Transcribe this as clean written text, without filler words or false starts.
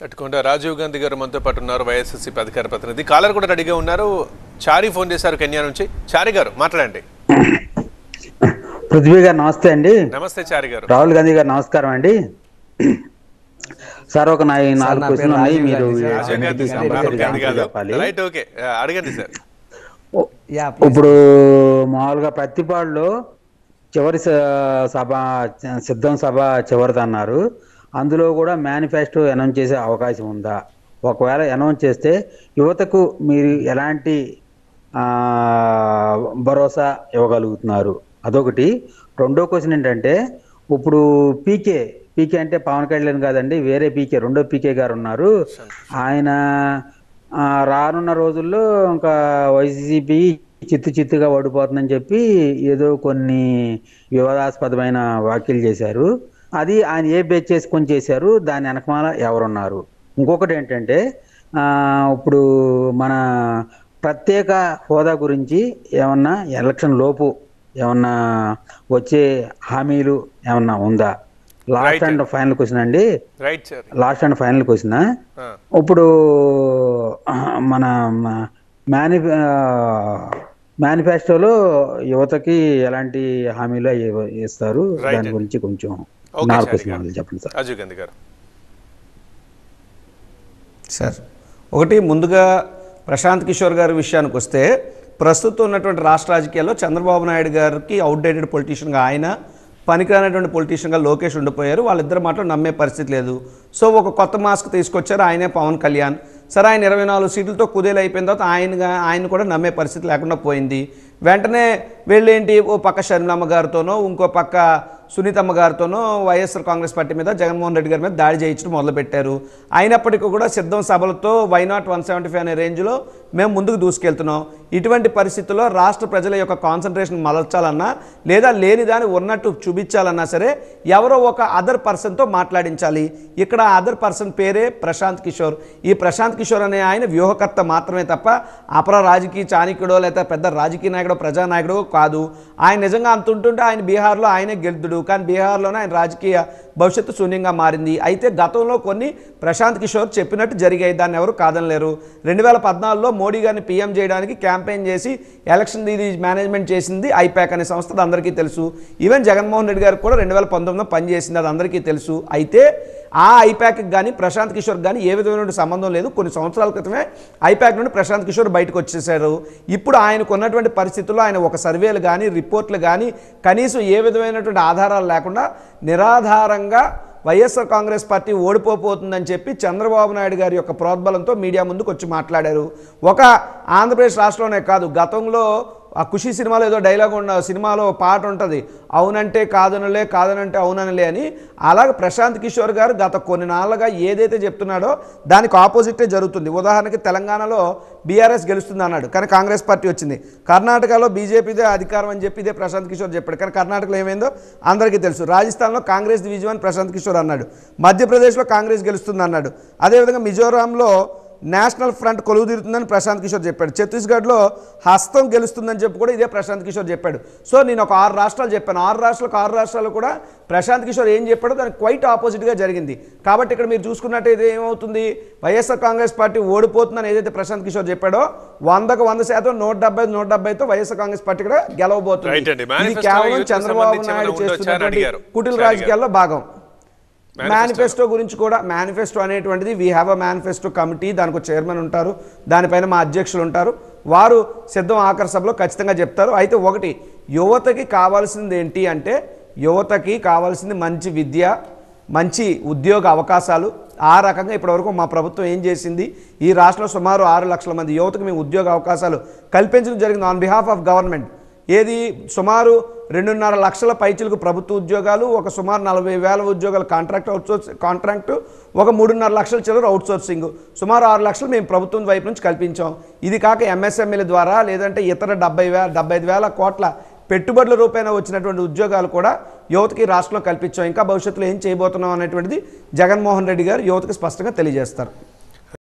తట్టుకుంటా రాజీవ్ గాంధీ గారు మనతో పాటు ఉన్నారు, వైఎస్ఎస్సీపీ అధికార ప్రతినిధి. కాలర్ కూడా రెడీగా ఉన్నారు. చారి ఫోన్ చేశారు కెన్యా నుంచి. చారి గారు మాట్లాడండి. పృథ్వీ గారు నమస్తే అండి. నమస్తే చారి గారు. రాహుల్ గాంధీ గారు నమస్కారం అండి. సార్ ఒక 4 క్వశ్చన్లు ఉన్నాయి, మీరు చెప్పాలి. అడగండి సార్. ఇప్పుడు మామూలుగా ప్రతిపాడులో చివరి సభ సిద్ధం సభ చివరిది అన్నారు. అందులో కూడా మేనిఫెస్టో అనౌన్స్ చేసే అవకాశం ఉందా? ఒకవేళ అనౌన్స్ చేస్తే యువతకు మీరు ఎలాంటి భరోసా ఇవ్వగలుగుతున్నారు? అదొకటి. రెండో క్వశ్చన్ ఏంటంటే, ఇప్పుడు పీకే అంటే పవన్ కళ్యాణ్ కాదండి, వేరే పీకే, రెండో పీకే గారు ఉన్నారు. ఆయన రానున్న రోజుల్లో ఇంకా వైసీపీ చిత్తుగా ఓడిపోతుందని చెప్పి ఏదో కొన్ని వివాదాస్పదమైన వ్యాఖ్యలు చేశారు. అది ఆయన ఏ బేస్ చేసుకొని చేశారు, దాని వెనకమాల ఎవరున్నారు? ఇంకొకటి ఏంటంటే, ఇప్పుడు మన ప్రత్యేక హోదా గురించి ఏమన్నా ఎలక్షన్ లోపు ఏమన్నా వచ్చే హామీలు ఏమన్నా ఉందా? లాస్ట్ అండ్ ఫైనల్ క్వశ్చన్ అండి. లాస్ట్ అండ్ ఫైనల్ క్వశ్చన్, ఇప్పుడు మన మేనిఫెస్టోలో యువతకి ఎలాంటి హామీలు ఇస్తారు, దాని గురించి కొంచెం చెప్పండి సార్. సార్, ఒకటి ముందుగా ప్రశాంత్ కిషోర్ గారి విషయానికి వస్తే, ప్రస్తుతం ఉన్నటువంటి రాష్ట్ర రాజకీయాల్లో చంద్రబాబు నాయుడు గారికి అవుట్డేటెడ్ పొలిటీషియన్గా ఆయన, పనికిరానటువంటి పొలిటీషియన్గా లోకేష్ ఉండిపోయారు. వాళ్ళిద్దరు మాత్రం నమ్మే పరిస్థితి లేదు. సో ఒక కొత్త మాస్క్ తీసుకొచ్చారు, ఆయనే పవన్ కళ్యాణ్. సరే, ఆయన 24 సీట్లతో కుదేలు అయిపోయిన తర్వాత ఆయన కూడా నమ్మే పరిస్థితి లేకుండా పోయింది. వెంటనే వీళ్ళేంటి, ఓ పక్క షర్మిలమ్మ గారితోనో ఇంకో పక్క సునీతమ్మ గారితోనో వైఎస్ఆర్ కాంగ్రెస్ పార్టీ మీద, జగన్మోహన్ రెడ్డి గారి మీద దాడి చేయించడం మొదలుపెట్టారు. అయినప్పటికీ కూడా సిద్ధం సభలతో వైనాట్ 175 అనే రేంజ్లో మేము ముందుకు దూసుకెళ్తున్నాం. ఇటువంటి పరిస్థితుల్లో రాష్ట్ర ప్రజల యొక్క కాన్సన్ట్రేషన్ మలచాలన్నా, లేదా లేని దాన్ని ఉన్నట్టు చూపించాలన్నా సరే ఎవరో ఒక అదర్ పర్సన్తో మాట్లాడించాలి. ఇక్కడ అదర్ పర్సన్ పేరే ప్రశాంత్ కిషోర్. ఈ ప్రశాంత్ కిషోర్ అనే ఆయన వ్యూహకర్త మాత్రమే తప్ప అపర రాజకీయ చాణిక్యుడో లేదా పెద్ద రాజకీయ నాయకుడో ప్రజానాయకుడో కాదు. ఆయన నిజంగా అంత ఉంటుంటే ఆయన బీహార్లో ఆయనే గెలుతుడు, కానీ బీహార్లోనే ఆయన రాజకీయ భవిష్యత్తు శూన్యంగా మారింది. అయితే గతంలో కొన్ని ప్రశాంత్ కిషోర్ చెప్పినట్టు జరిగాయి, దాన్ని ఎవరు కాదనలేరు. 2014లో మోడీ గారిని పీఎం చేయడానికి క్యాంపెయిన్ చేసి ఎలక్షన్ ఇది మేనేజ్మెంట్ చేసింది ఐపాక్ అనే సంస్థ, అది అందరికీ తెలుసు. ఈవెన్ జగన్మోహన్ రెడ్డి గారికి కూడా 2019లో పనిచేసింది, అది అందరికీ తెలుసు. అయితే ఆ ఐపాక్కి కానీ ప్రశాంత్ కిషోర్ కానీ ఏ విధమైన సంబంధం లేదు. కొన్ని సంవత్సరాల క్రితమే ఐపాక్ నుండి ప్రశాంత్ కిషోర్ బయటకు వచ్చేసారు. ఇప్పుడు ఆయనకు ఉన్నటువంటి పరిస్థితుల్లో ఆయన ఒక సర్వేలు కానీ రిపోర్ట్లు కానీ కనీసం ఏ విధమైనటువంటి ఆధారాలు లేకుండా నిరాధారంగా వైఎస్ఆర్ కాంగ్రెస్ పార్టీ ఓడిపోతుందని చెప్పి చంద్రబాబు నాయుడు గారి యొక్క ప్రోద్బలంతో మీడియా ముందుకు వచ్చి మాట్లాడారు. ఒక ఆంధ్రప్రదేశ్ రాష్ట్రంలోనే కాదు, గతంలో ఆ ఖుషి సినిమాలో ఏదో డైలాగ్ సినిమాలో పాట ఉంటుంది, అవునంటే కాదనలే, కాదనంటే అవుననలే అని. అలాగే ప్రశాంత్ కిషోర్ గారు గత కొన్ని నాళ్ళుగా ఏదైతే చెప్తున్నాడో దానికి ఆపోజిటే జరుగుతుంది. ఉదాహరణకి తెలంగాణలో బీఆర్ఎస్ గెలుస్తుంది అన్నాడు, కానీ కాంగ్రెస్ పార్టీ వచ్చింది. కర్ణాటకలో బీజేపీదే అధికారం అని చెప్పి ఇదే ప్రశాంత్ కిషోర్ చెప్పాడు, కానీ కర్ణాటకలో ఏమైందో అందరికీ తెలుసు. రాజస్థాన్లో కాంగ్రెస్ విజయం అని ప్రశాంత్ కిషోర్ అన్నాడు. మధ్యప్రదేశ్లో కాంగ్రెస్ గెలుస్తుంది అన్నాడు. అదేవిధంగా మిజోరాంలో నేషనల్ ఫ్రంట్ కొలువు తీరుతుందని ప్రశాంత్ కిషోర్ చెప్పాడు. ఛత్తీస్గఢ్లో హస్తం గెలుస్తుందని చెప్పి కూడా ఇదే ప్రశాంత్ కిషోర్ చెప్పాడు. సో నేను ఒక 6 రాష్ట్రాలు చెప్పాను, 6 రాష్ట్రాలు కూడా ప్రశాంత్ కిషోర్ ఏం చెప్పాడో దానికి క్వైట్ ఆపోజిట్గా జరిగింది. కాబట్టి ఇక్కడ మీరు చూసుకున్నట్టయితే ఏమవుతుంది, వైఎస్ఆర్ కాంగ్రెస్ పార్టీ ఓడిపోతుందని ఏదైతే ప్రశాంత్ కిషోర్ చెప్పాడో 100కు 100%, 170తో వైఎస్ఆర్ కాంగ్రెస్ పార్టీ కూడా గెలవబోతుంది. ఇది కేవలం చంద్రబాబు నాయుడు చేస్తున్నటువంటి కుటిల రాజకీయాల్లో భాగం. మేనిఫెస్టో గురించి కూడా, మేనిఫెస్టో అనేటువంటిది we have a manifesto committee, దానికి చైర్మన్ ఉంటారు, దానిపైన మా అధ్యక్షులు ఉంటారు, వారు సిద్ధం ఆఖరి సభలో ఖచ్చితంగా చెప్తారు. అయితే ఒకటి, యువతకి కావాల్సింది ఏంటి అంటే, యువతకి కావాల్సింది మంచి విద్య, మంచి ఉద్యోగ అవకాశాలు. ఆ రకంగా ఇప్పటివరకు మా ప్రభుత్వం ఏం చేసింది, ఈ రాష్ట్రంలో సుమారు 6 లక్షల మంది యువతకు మేము ఉద్యోగ అవకాశాలు కల్పించడం జరిగింది ఆన్ బిహాఫ్ ఆఫ్ గవర్నమెంట్. ఏది సుమారు 2.5 లక్షల పైచిలకు ప్రభుత్వ ఉద్యోగాలు, ఒక సుమారు 40,000 ఉద్యోగాలు కాంట్రాక్టు, ఒక 3.5 లక్షల చిల్లర అవుట్సోర్సింగ్, సుమారు 6 లక్షలు మేము ప్రభుత్వం వైపు నుంచి కల్పించాం. ఇది కాక ఎంఎస్ఎంఈల ద్వారా లేదంటే ఇతర 75,000 కోట్ల పెట్టుబడుల రూపేణ వచ్చినటువంటి ఉద్యోగాలు కూడా యువతకి రాష్ట్రంలో కల్పించాం. ఇంకా భవిష్యత్తులో ఏం చేయబోతున్నాం అనేటువంటిది జగన్మోహన్ రెడ్డి గారు యువతకి స్పష్టంగా తెలియజేస్తారు.